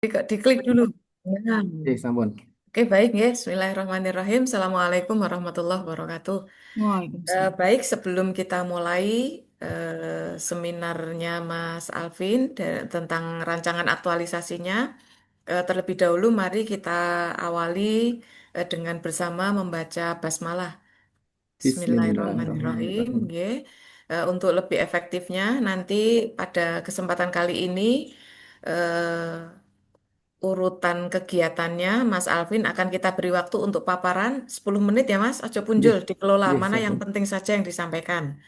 Diklik dulu. Nah. Sampun. Oke, baik ya. Bismillahirrahmanirrahim. Assalamualaikum warahmatullahi wabarakatuh. Waalaikumsalam. Baik, sebelum kita mulai seminarnya Mas Alvin tentang rancangan aktualisasinya, terlebih dahulu mari kita awali dengan bersama membaca basmalah. Bismillahirrahmanirrahim. Bismillahirrahmanirrahim. Nggih. Untuk lebih efektifnya, nanti pada kesempatan kali ini urutan kegiatannya Mas Alvin akan kita beri waktu untuk paparan 10 menit ya Mas. Ojo punjul, Nggih, dikelola nggih, mana yang sampun. penting saja yang disampaikan.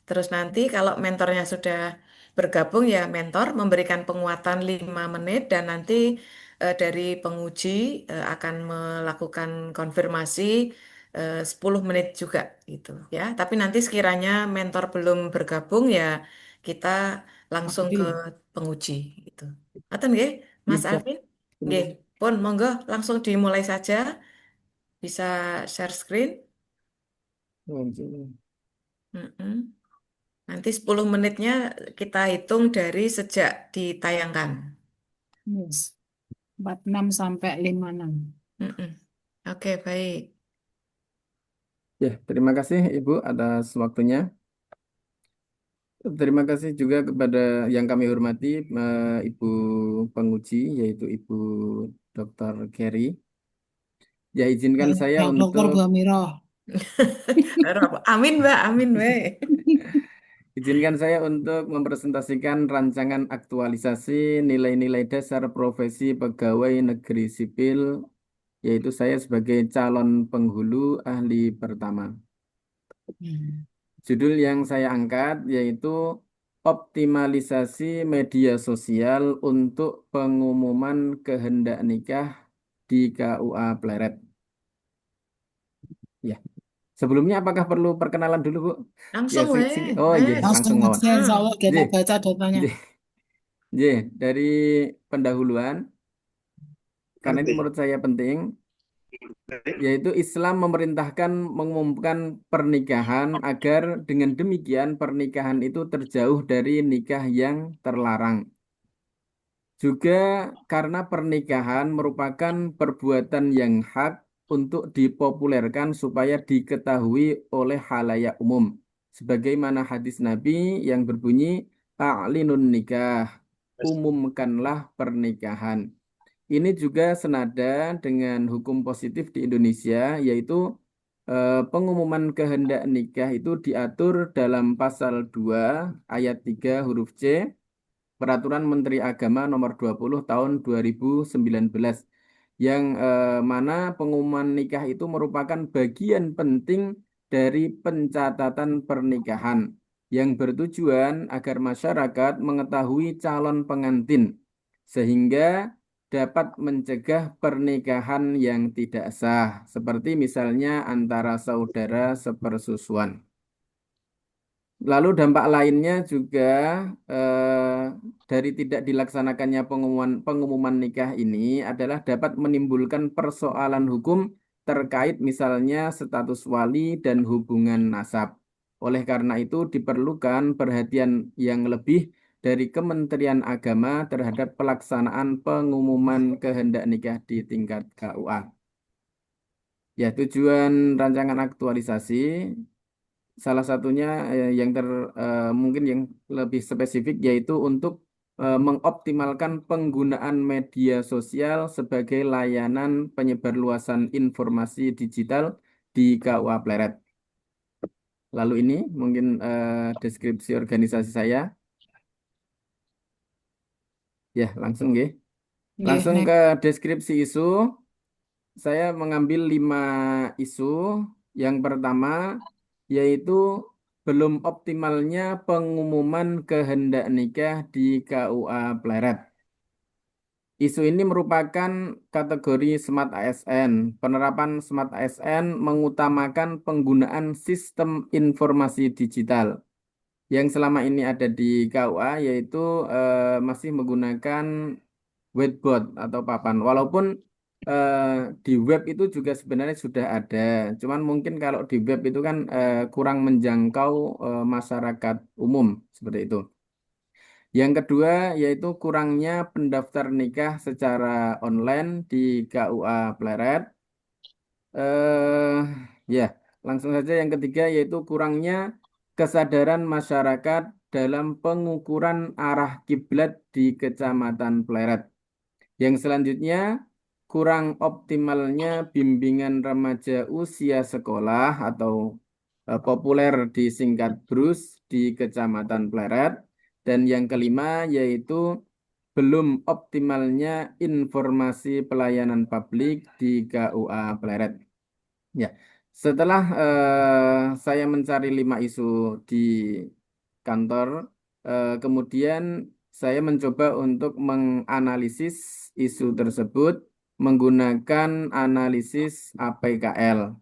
Terus nanti kalau mentornya sudah bergabung ya mentor memberikan penguatan 5 menit dan nanti dari penguji akan melakukan konfirmasi 10 menit juga gitu ya. Tapi nanti sekiranya mentor belum bergabung ya kita langsung ke Adil. penguji gitu. Atau nggih, Nggih, Mas siap. Alvin? Nggih, Bener. pun monggo langsung dimulai saja. Bisa share screen. Mm-mm. Nanti 10 menitnya kita hitung dari sejak ditayangkan. Yes. 46 sampai 56. Mm-mm. Oke, baik. Ya, terima kasih Ibu atas waktunya. Terima kasih juga kepada yang kami hormati Ibu penguji yaitu Ibu Dr. Kerry. Ya, izinkan saya Yang dokter Bu untuk Amirah. Amin, Mbak. Amin, Mbak. izinkan saya untuk mempresentasikan rancangan aktualisasi nilai-nilai dasar profesi pegawai negeri sipil, yaitu saya sebagai calon penghulu ahli pertama. Hmm. Judul yang saya angkat yaitu optimalisasi media sosial untuk pengumuman kehendak nikah di KUA Pleret. Ya, sebelumnya apakah perlu perkenalan dulu, Bu? Ya, Langsung, weh. oh iya, Wes. Langsung langsung mawon. aja, insya Allah Hmm. J, kita baca datanya. J, J, dari pendahuluan, karena ini menurut saya penting, yaitu Islam memerintahkan mengumumkan pernikahan agar dengan demikian pernikahan itu terjauh dari nikah yang terlarang. Juga karena pernikahan merupakan perbuatan yang hak untuk dipopulerkan supaya diketahui oleh halayak umum. Sebagaimana hadis Nabi yang berbunyi, "A'linun nikah, umumkanlah pernikahan." Ini juga senada dengan hukum positif di Indonesia, yaitu pengumuman kehendak nikah itu diatur dalam pasal 2 ayat 3 huruf C Peraturan Menteri Agama Nomor 20 Tahun 2019 yang mana pengumuman nikah itu merupakan bagian penting dari pencatatan pernikahan yang bertujuan agar masyarakat mengetahui calon pengantin sehingga dapat mencegah pernikahan yang tidak sah seperti misalnya antara saudara sepersusuan. Lalu dampak lainnya juga eh, dari tidak dilaksanakannya pengumuman nikah ini adalah dapat menimbulkan persoalan hukum terkait misalnya status wali dan hubungan nasab. Oleh karena itu diperlukan perhatian yang lebih dari Kementerian Agama terhadap pelaksanaan pengumuman kehendak nikah di tingkat KUA. Ya, tujuan rancangan aktualisasi salah satunya mungkin yang lebih spesifik yaitu untuk mengoptimalkan penggunaan media sosial sebagai layanan penyebarluasan informasi digital di KUA Pleret. Lalu ini mungkin deskripsi organisasi saya. Ya, langsung ya. Nggih, Langsung Nek. ke deskripsi isu. Saya mengambil 5 isu. Yang pertama yaitu belum optimalnya pengumuman kehendak nikah di KUA Pleret. Isu ini merupakan kategori Smart ASN. Penerapan Smart ASN mengutamakan penggunaan sistem informasi digital yang selama ini ada di KUA yaitu masih menggunakan whiteboard atau papan. Walaupun eh, di web itu juga sebenarnya sudah ada, cuman mungkin kalau di web itu kan kurang menjangkau masyarakat umum seperti itu. Yang kedua yaitu kurangnya pendaftar nikah secara online di KUA Pleret. eh ya, langsung saja yang ketiga yaitu kurangnya kesadaran masyarakat dalam pengukuran arah kiblat di Kecamatan Pleret. Yang selanjutnya, kurang optimalnya bimbingan remaja usia sekolah atau populer disingkat BRUS di Kecamatan Pleret. Dan yang kelima yaitu belum optimalnya informasi pelayanan publik di KUA Pleret. Ya, setelah saya mencari 5 isu di kantor, kemudian saya mencoba untuk menganalisis isu tersebut menggunakan analisis APKL.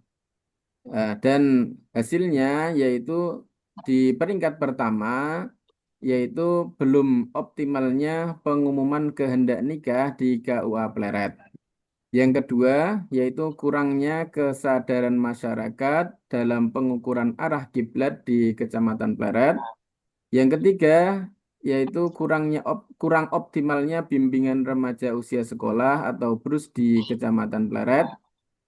Dan hasilnya yaitu di peringkat pertama yaitu belum optimalnya pengumuman kehendak nikah di KUA Pleret. Yang kedua, yaitu kurangnya kesadaran masyarakat dalam pengukuran arah kiblat di Kecamatan Pleret. Yang ketiga, yaitu kurang optimalnya bimbingan remaja usia sekolah atau BRUS di Kecamatan Pleret.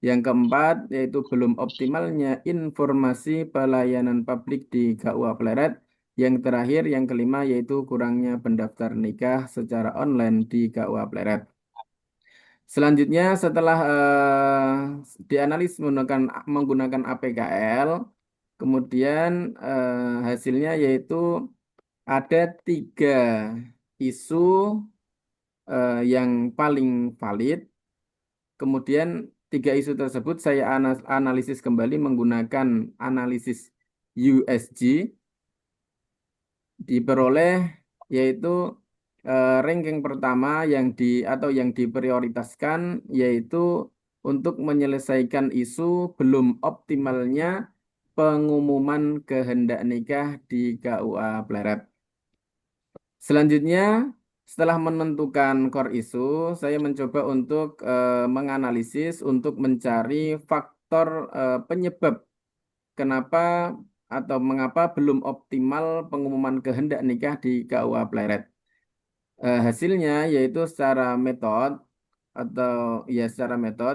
Yang keempat, yaitu belum optimalnya informasi pelayanan publik di KUA Pleret. Yang terakhir, yang kelima, yaitu kurangnya pendaftar nikah secara online di KUA Pleret. Selanjutnya setelah dianalisis menggunakan APKL, kemudian hasilnya yaitu ada 3 isu yang paling valid. Kemudian 3 isu tersebut saya analisis kembali menggunakan analisis USG, diperoleh yaitu ranking pertama yang diprioritaskan yaitu untuk menyelesaikan isu belum optimalnya pengumuman kehendak nikah di KUA Pleret. Selanjutnya, setelah menentukan core isu, saya mencoba untuk menganalisis untuk mencari faktor penyebab kenapa atau mengapa belum optimal pengumuman kehendak nikah di KUA Pleret. Hasilnya yaitu secara metode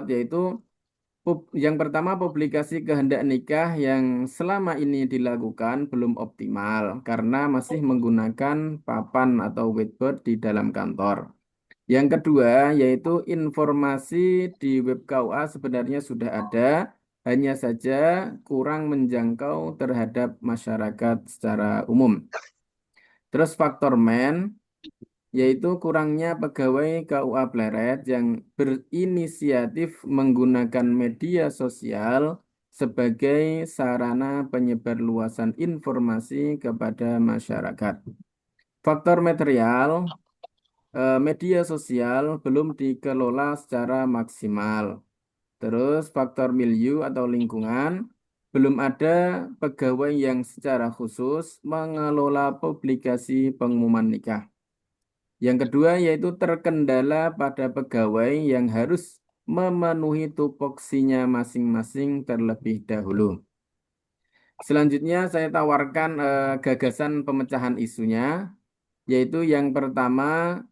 yaitu yang pertama publikasi kehendak nikah yang selama ini dilakukan belum optimal karena masih menggunakan papan atau whiteboard di dalam kantor. Yang kedua yaitu informasi di web KUA sebenarnya sudah ada, hanya saja kurang menjangkau terhadap masyarakat secara umum. Terus faktor men yaitu kurangnya pegawai KUA Pleret yang berinisiatif menggunakan media sosial sebagai sarana penyebarluasan informasi kepada masyarakat. Faktor material, media sosial belum dikelola secara maksimal. Terus faktor milieu atau lingkungan, belum ada pegawai yang secara khusus mengelola publikasi pengumuman nikah. Yang kedua yaitu terkendala pada pegawai yang harus memenuhi tupoksinya masing-masing terlebih dahulu. Selanjutnya saya tawarkan gagasan pemecahan isunya, yaitu yang pertama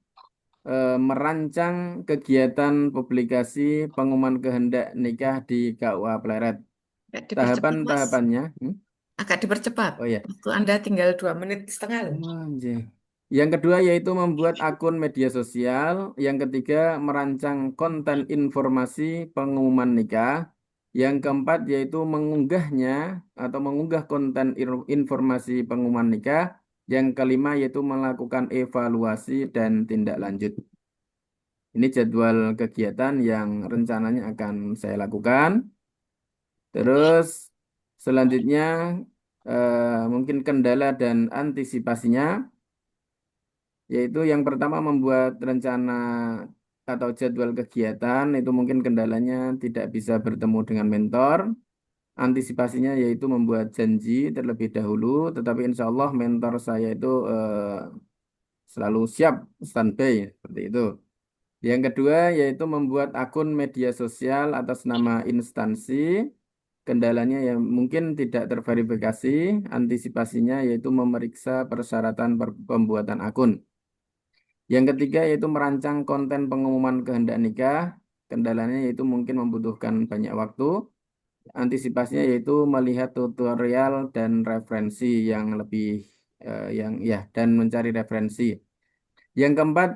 merancang kegiatan publikasi pengumuman kehendak nikah di KUA Pleret. Agak dipercepat, Mas. Tahapan-tahapannya, Agak dipercepat. oh ya. Waktu Anda tinggal 2 menit setengah loh. Anjay. Yang kedua yaitu membuat akun media sosial. Yang ketiga merancang konten informasi pengumuman nikah. Yang keempat yaitu mengunggahnya atau mengunggah konten informasi pengumuman nikah. Yang kelima yaitu melakukan evaluasi dan tindak lanjut. Ini jadwal kegiatan yang rencananya akan saya lakukan. Terus selanjutnya mungkin kendala dan antisipasinya. Yaitu yang pertama membuat rencana atau jadwal kegiatan itu mungkin kendalanya tidak bisa bertemu dengan mentor. Antisipasinya yaitu membuat janji terlebih dahulu, tetapi insya Allah mentor saya itu selalu siap standby seperti itu. Yang kedua yaitu membuat akun media sosial atas nama instansi kendalanya yang mungkin tidak terverifikasi, antisipasinya yaitu memeriksa persyaratan pembuatan akun. Yang ketiga yaitu merancang konten pengumuman kehendak nikah. Kendalanya yaitu mungkin membutuhkan banyak waktu. Antisipasinya yaitu melihat tutorial dan referensi yang lebih yang ya dan mencari referensi. Yang keempat,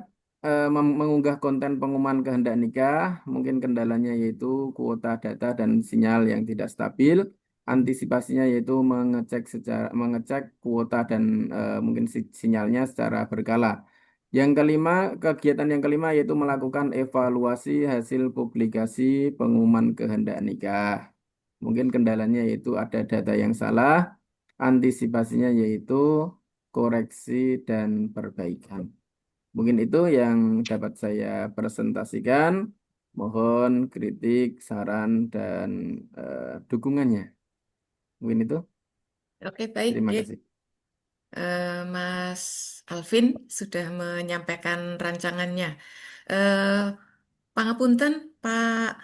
mengunggah konten pengumuman kehendak nikah, mungkin kendalanya yaitu kuota data dan sinyal yang tidak stabil. Antisipasinya yaitu mengecek kuota dan mungkin sinyalnya secara berkala. Yang kelima, kegiatan yang kelima yaitu melakukan evaluasi hasil publikasi pengumuman kehendak nikah. Mungkin kendalanya yaitu ada data yang salah, antisipasinya yaitu koreksi dan perbaikan. Mungkin itu yang dapat saya presentasikan. Mohon kritik, saran, dan dukungannya. Mungkin itu. Oke, baik. Terima Nggih. kasih. Mas Alvin sudah menyampaikan rancangannya. Eh, Pangapunten, Pak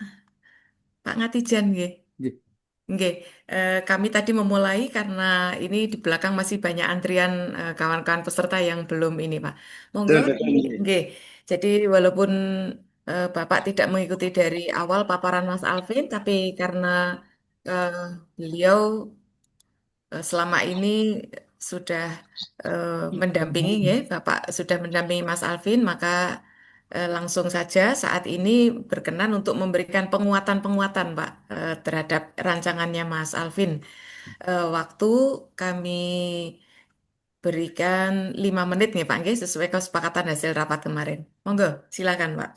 Ngatijan, nggih. Ji. Nggih, kami tadi memulai karena ini di belakang masih banyak antrian kawan-kawan peserta yang belum ini, Pak. Monggo, Betul, betul. nggih. Jadi walaupun Bapak tidak mengikuti dari awal paparan Mas Alvin, tapi karena eh, beliau selama ini sudah mendampingi, ya, Bapak sudah mendampingi Mas Alvin, maka langsung saja saat ini berkenan untuk memberikan penguatan-penguatan, Pak, terhadap rancangannya Mas Alvin. Waktu kami berikan 5 menit nih, Pak, nggih, sesuai kesepakatan hasil rapat kemarin. Monggo, silakan, Pak.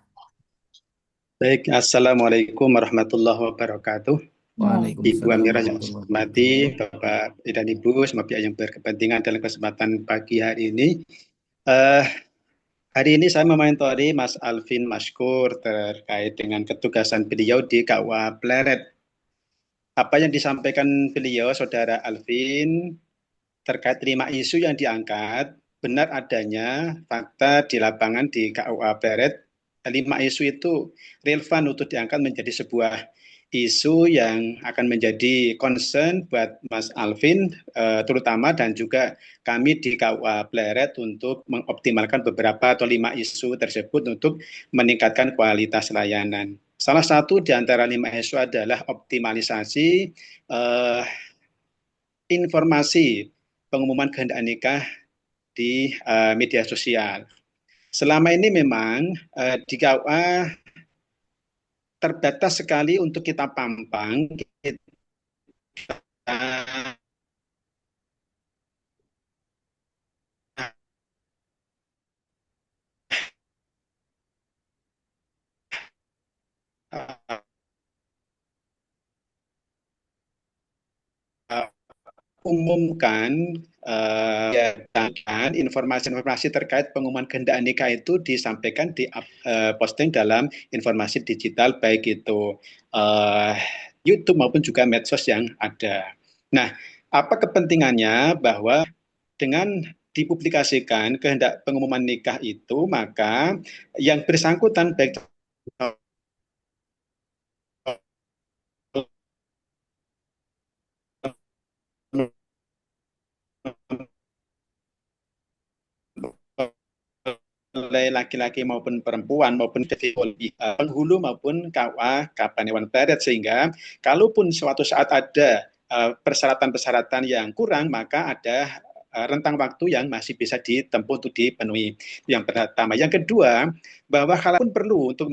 Baik, Assalamualaikum warahmatullahi wabarakatuh. Ibu Waalaikumsalam Amirah yang warahmatullahi saya hormati, wabarakatuh. Bapak dan Ibu, semua pihak yang berkepentingan dalam kesempatan pagi hari ini. Eh, Hari ini saya mementori Mas Alvin Mashkur terkait dengan ketugasan beliau di KUA Pleret. Apa yang disampaikan beliau, Saudara Alvin, terkait 5 isu yang diangkat, benar adanya fakta di lapangan di KUA Pleret. 5 isu itu relevan untuk diangkat menjadi sebuah isu yang akan menjadi concern buat Mas Alvin, terutama dan juga kami di KUA Pleret untuk mengoptimalkan beberapa atau 5 isu tersebut untuk meningkatkan kualitas layanan. Salah satu di antara 5 isu adalah optimalisasi informasi pengumuman kehendak nikah di media sosial. Selama ini memang di KUA terbatas sekali untuk kita pampang, kita umumkan informasi-informasi terkait pengumuman kehendak nikah itu disampaikan di posting dalam informasi digital, baik itu YouTube maupun juga medsos yang ada. Nah, apa kepentingannya bahwa dengan dipublikasikan kehendak pengumuman nikah itu, maka yang bersangkutan baik oleh laki-laki maupun perempuan maupun penghulu maupun KUA Kapanewon Pleret, sehingga kalaupun suatu saat ada persyaratan-persyaratan yang kurang, maka ada rentang waktu yang masih bisa ditempuh untuk dipenuhi. Yang pertama. Yang kedua, bahwa kalaupun perlu untuk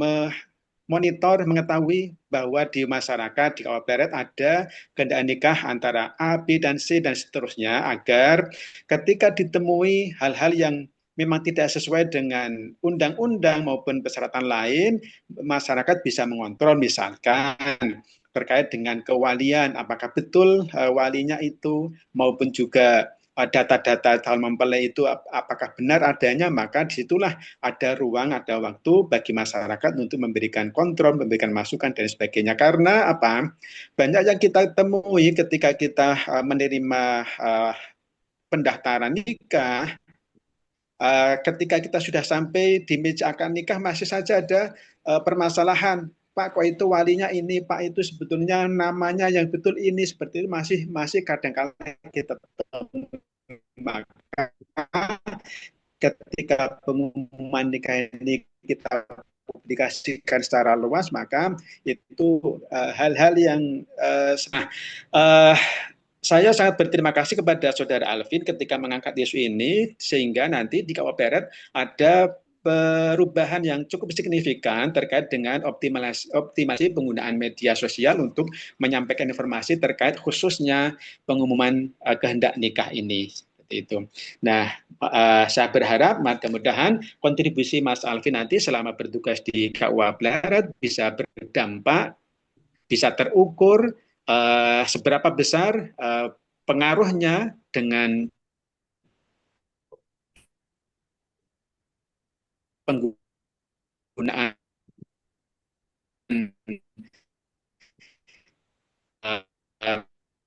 monitor, mengetahui bahwa di masyarakat di KUA Pleret ada kehendak nikah antara A, B, dan C, dan seterusnya, agar ketika ditemui hal-hal yang memang tidak sesuai dengan undang-undang maupun persyaratan lain, masyarakat bisa mengontrol, misalkan terkait dengan kewalian, apakah betul walinya itu, maupun juga data-data calon mempelai itu apakah benar adanya, maka disitulah ada ruang, ada waktu bagi masyarakat untuk memberikan kontrol, memberikan masukan, dan sebagainya. Karena apa? Banyak yang kita temui ketika kita menerima pendaftaran nikah, ketika kita sudah sampai di meja akad nikah, masih saja ada permasalahan. Pak kok itu walinya ini, Pak itu sebetulnya namanya yang betul ini, seperti itu masih kadang-kala kita temui. Maka ketika pengumuman nikah ini kita publikasikan secara luas, maka itu hal-hal yang uh, saya sangat berterima kasih kepada Saudara Alvin ketika mengangkat isu ini, sehingga nanti di KUA Barat ada perubahan yang cukup signifikan terkait dengan optimasi penggunaan media sosial untuk menyampaikan informasi terkait khususnya pengumuman kehendak nikah ini. Seperti itu. Nah, saya berharap mudah-mudahan kontribusi Mas Alvin nanti selama bertugas di KUA Barat bisa berdampak, bisa terukur seberapa besar pengaruhnya dengan penggunaan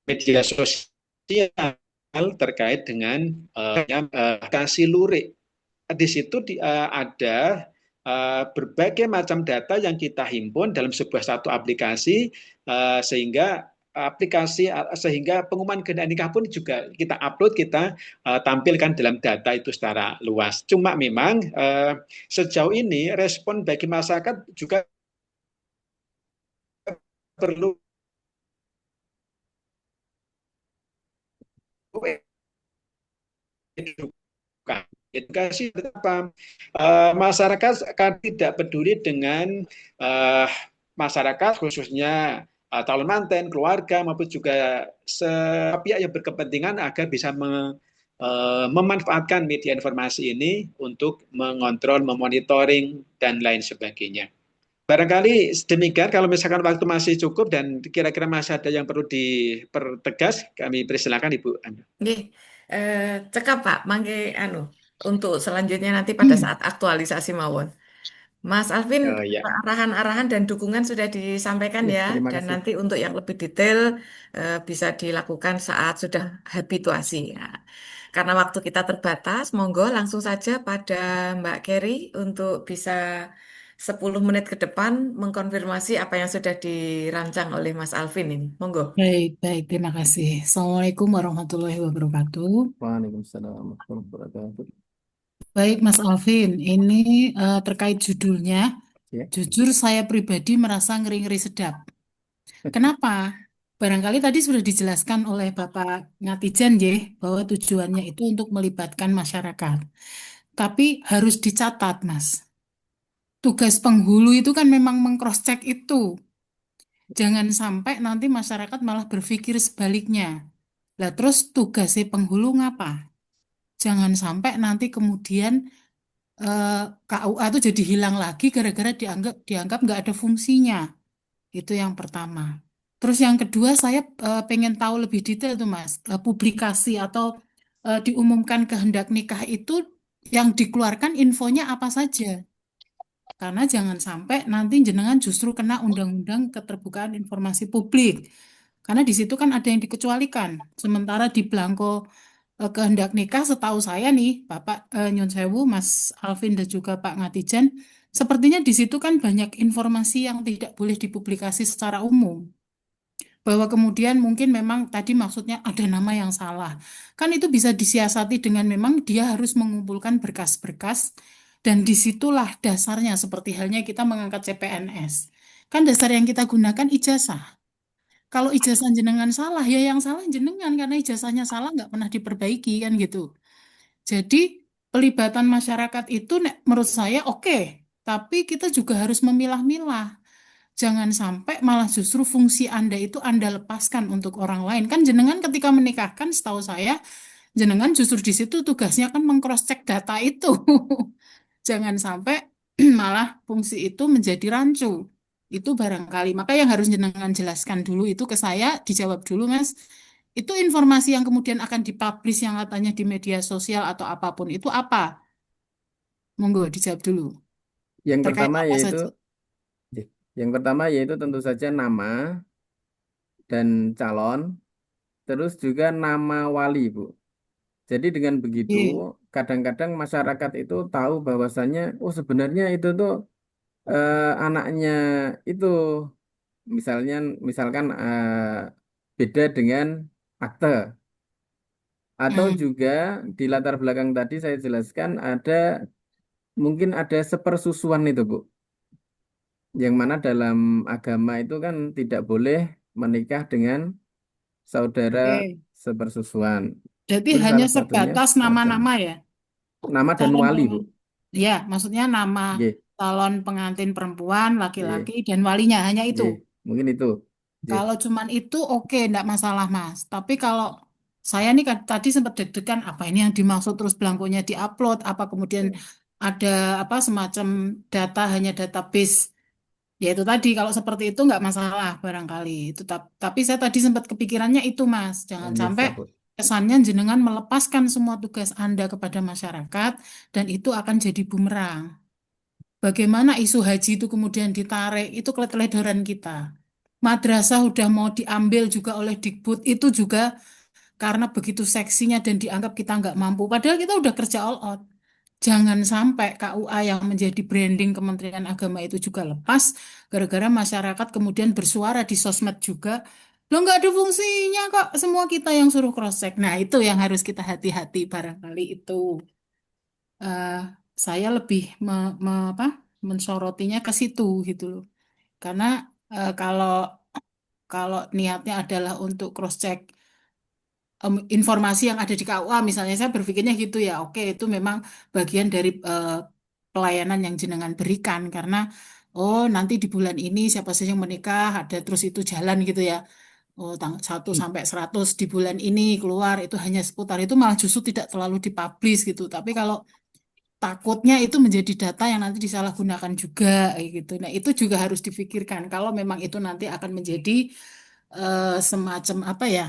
media sosial terkait dengan kasih lurik. Di situ ada berbagai macam data yang kita himpun dalam sebuah satu aplikasi, sehingga pengumuman kehendak nikah pun juga kita upload, kita tampilkan dalam data itu secara luas. Cuma memang sejauh ini respon bagi masyarakat juga perlu edukasi. Apa masyarakat tidak peduli dengan masyarakat khususnya calon manten, keluarga maupun juga pihak yang berkepentingan agar bisa memanfaatkan media informasi ini untuk mengontrol, memonitoring dan lain sebagainya. Barangkali demikian, kalau misalkan waktu masih cukup dan kira-kira masih ada yang perlu dipertegas, kami persilakan Ibu. Nggih, cekap Pak, mangke untuk selanjutnya nanti pada saat aktualisasi mawon. Mas Alvin, Ya. arahan-arahan dan dukungan sudah disampaikan Ya, ya, terima dan kasih. nanti untuk yang lebih detail bisa dilakukan saat sudah habituasi ya. Karena waktu kita terbatas, monggo langsung saja pada Mbak Kerry untuk bisa 10 menit ke depan mengkonfirmasi apa yang sudah dirancang oleh Mas Alvin ini. Monggo. Baik, terima kasih. Assalamualaikum warahmatullahi wabarakatuh. Waalaikumsalam warahmatullahi wabarakatuh. Baik, Mas Alvin, ini terkait judulnya. Ya. Jujur saya pribadi merasa ngeri-ngeri sedap. Kenapa? Barangkali tadi sudah dijelaskan oleh Bapak Ngatijan ya, bahwa tujuannya itu untuk melibatkan masyarakat. Tapi harus dicatat, Mas. Tugas penghulu itu kan memang mengcross-check itu. Jangan sampai nanti masyarakat malah berpikir sebaliknya. Lah terus tugasnya penghulu ngapa? Jangan sampai nanti kemudian KUA itu jadi hilang lagi gara-gara dianggap nggak ada fungsinya. Itu yang pertama. Terus yang kedua saya pengen tahu lebih detail tuh Mas, publikasi atau diumumkan kehendak nikah itu yang dikeluarkan infonya apa saja. Karena jangan sampai nanti jenengan justru kena undang-undang keterbukaan informasi publik. Karena di situ kan ada yang dikecualikan. Sementara di belangko kehendak nikah setahu saya nih, Bapak Nyun Sewu, Mas Alvin dan juga Pak Ngatijan, sepertinya di situ kan banyak informasi yang tidak boleh dipublikasi secara umum. Bahwa kemudian mungkin memang tadi maksudnya ada nama yang salah. Kan itu bisa disiasati dengan memang dia harus mengumpulkan berkas-berkas dan disitulah dasarnya seperti halnya kita mengangkat CPNS. Kan dasar yang kita gunakan ijazah. Kalau ijazah jenengan salah, ya yang salah jenengan karena ijazahnya salah nggak pernah diperbaiki kan gitu. Jadi pelibatan masyarakat itu menurut saya oke, tapi kita juga harus memilah-milah. Jangan sampai malah justru fungsi Anda itu Anda lepaskan untuk orang lain. Kan jenengan ketika menikahkan setahu saya, jenengan justru di situ tugasnya kan mengcross-check data itu. Jangan sampai malah fungsi itu menjadi rancu. Itu barangkali. Maka yang harus jenengan jelaskan dulu itu ke saya, dijawab dulu Mas. Itu informasi yang kemudian akan dipublish yang katanya di media sosial atau apapun itu apa? Monggo dijawab dulu. Yang Terkait pertama apa yaitu saja? yang pertama yaitu tentu saja nama dan calon, terus juga nama wali, Bu. Jadi dengan begitu, Oke. kadang-kadang masyarakat itu tahu bahwasannya, oh sebenarnya itu tuh anaknya itu misalnya misalkan beda dengan akte atau Hmm. juga di latar belakang tadi saya jelaskan ada mungkin ada sepersusuan itu Bu, yang mana dalam agama itu kan tidak boleh menikah dengan saudara Oke. sepersusuan. Jadi Itu hanya salah satunya sebatas agama. nama-nama ya. Nama dan Calon wali Bu. pengantin. Ya, maksudnya nama Nggih, calon pengantin perempuan, nggih, laki-laki, dan walinya hanya itu. nggih. Mungkin itu. Nggih. Kalau cuman itu oke, enggak masalah Mas. Tapi kalau saya nih tadi sempat deg-degan apa ini yang dimaksud terus belangkonya diupload, apa kemudian ada apa semacam data hanya database. Ya itu tadi kalau seperti itu nggak masalah barangkali. Itu tapi saya tadi sempat kepikirannya itu Mas. Jangan Nggih, sampai siap Bu. kesannya jenengan melepaskan semua tugas Anda kepada masyarakat dan itu akan jadi bumerang. Bagaimana isu haji itu kemudian ditarik, itu keteledoran kita. Madrasah udah mau diambil juga oleh Dikbud, itu juga karena begitu seksinya dan dianggap kita nggak mampu. Padahal kita udah kerja all out. Jangan sampai KUA yang menjadi branding Kementerian Agama itu juga lepas, gara-gara masyarakat kemudian bersuara di sosmed juga. Lo nggak ada fungsinya kok, semua kita yang suruh cross-check. Nah itu yang harus kita hati-hati barangkali itu. eh, saya lebih apa, mensorotinya ke situ gitu loh. Karena kalau kalau niatnya adalah untuk cross-check informasi yang ada di KUA, misalnya saya berpikirnya gitu ya, oke itu memang bagian dari pelayanan yang jenengan berikan karena oh nanti di bulan ini siapa saja yang menikah ada terus itu jalan gitu ya. Oh, 1 sampai 100 di bulan ini keluar itu hanya seputar itu malah justru tidak terlalu dipublish gitu. Tapi kalau takutnya itu menjadi data yang nanti disalahgunakan juga kayak gitu. Nah, itu juga harus difikirkan kalau memang itu nanti akan menjadi semacam apa ya?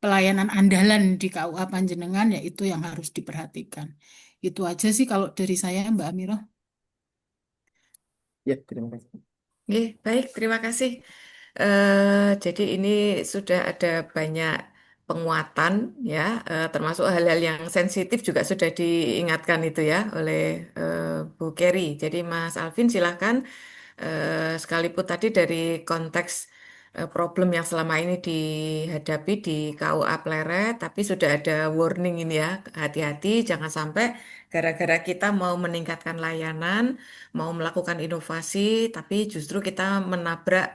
Pelayanan andalan di KUA Panjenengan ya itu yang harus diperhatikan. Itu aja sih kalau dari saya Mbak Amira. Ya, terima kasih. Nggih, baik, terima kasih. Jadi ini sudah ada banyak penguatan ya, termasuk hal-hal yang sensitif juga sudah diingatkan itu ya oleh Bu Kerry. Jadi Mas Alvin silahkan sekalipun tadi dari konteks problem yang selama ini dihadapi di KUA Pleret, tapi sudah ada warning ini ya, hati-hati jangan sampai gara-gara kita mau meningkatkan layanan, mau melakukan inovasi, tapi justru kita menabrak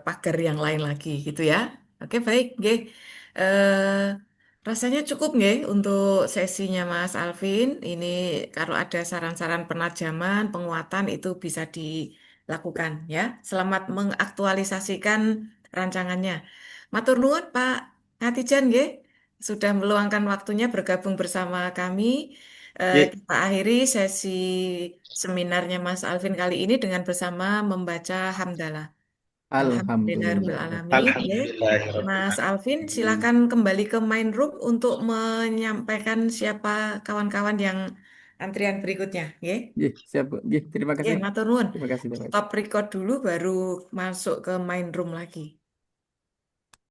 pagar yang lain lagi gitu ya. Oke, baik, nggih. Eh, rasanya cukup nggih untuk sesinya Mas Alvin. Ini kalau ada saran-saran penajaman, penguatan itu bisa dilakukan ya. Selamat mengaktualisasikan rancangannya. Matur nuwun Pak Katijan nggih sudah meluangkan waktunya bergabung bersama kami. Nggih, Kita akhiri sesi seminarnya Mas Alvin kali ini dengan bersama membaca hamdalah. alhamdulillah. Alhamdulillahirobbilalamin. Mas Alvin, Hmm. silakan kembali ke main room untuk menyampaikan siapa kawan-kawan yang antrian berikutnya. Ya, Nggih, siap Bu. Nggih, terima ya, kasih. matur nuwun. Terima kasih, Bapak. Stop record dulu, baru masuk ke main room lagi.